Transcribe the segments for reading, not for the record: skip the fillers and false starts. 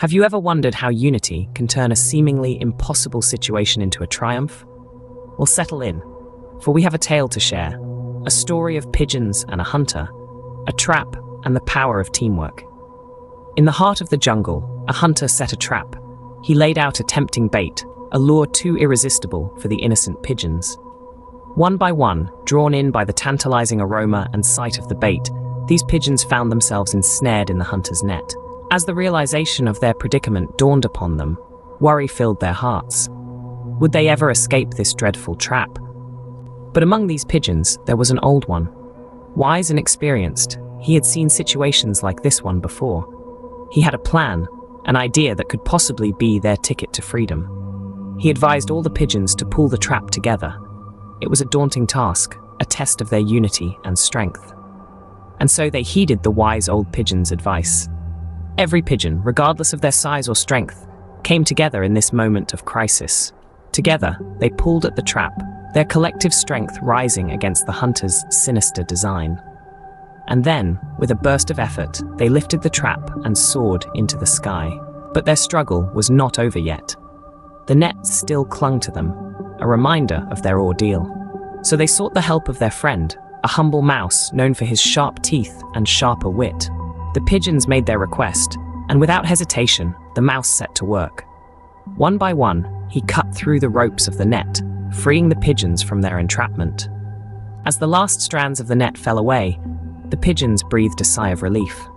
Have you ever wondered how unity can turn a seemingly impossible situation into a triumph? Well, settle in, for we have a tale to share, a story of pigeons and a hunter, a trap and the power of teamwork. In the heart of the jungle, a hunter set a trap. He laid out a tempting bait, a lure too irresistible for the innocent pigeons. One by one, drawn in by the tantalizing aroma and sight of the bait, these pigeons found themselves ensnared in the hunter's net. As the realization of their predicament dawned upon them, worry filled their hearts. Would they ever escape this dreadful trap? But among these pigeons, there was an old one. Wise and experienced, he had seen situations like this one before. He had a plan, an idea that could possibly be their ticket to freedom. He advised all the pigeons to pull the trap together. It was a daunting task, a test of their unity and strength. And so they heeded the wise old pigeon's advice. Every pigeon, regardless of their size or strength, came together in this moment of crisis. Together, they pulled at the trap, their collective strength rising against the hunter's sinister design. And then, with a burst of effort, they lifted the trap and soared into the sky. But their struggle was not over yet. The net still clung to them, a reminder of their ordeal. So they sought the help of their friend, a humble mouse known for his sharp teeth and sharper wit. The pigeons made their request, and without hesitation, the mouse set to work. One by one, he cut through the ropes of the net, freeing the pigeons from their entrapment. As the last strands of the net fell away, the pigeons breathed a sigh of relief.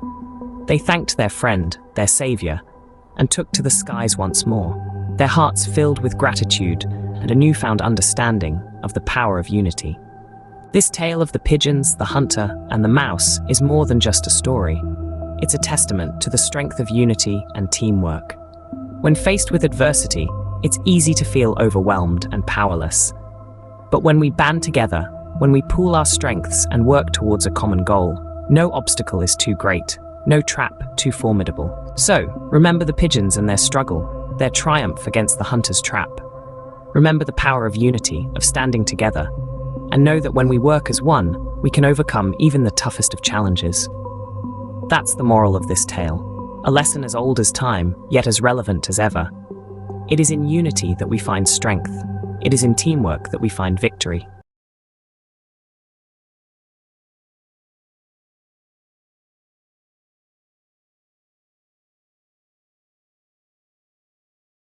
They thanked their friend, their savior, and took to the skies once more, their hearts filled with gratitude and a newfound understanding of the power of unity. This tale of the pigeons, the hunter, and the mouse is more than just a story. It's a testament to the strength of unity and teamwork. When faced with adversity, it's easy to feel overwhelmed and powerless. But when we band together, when we pool our strengths and work towards a common goal, no obstacle is too great, no trap too formidable. So, remember the pigeons and their struggle, their triumph against the hunter's trap. Remember the power of unity, of standing together, and know that when we work as one, we can overcome even the toughest of challenges. That's the moral of this tale, a lesson as old as time, yet as relevant as ever. It is in unity that we find strength. It is in teamwork that we find victory.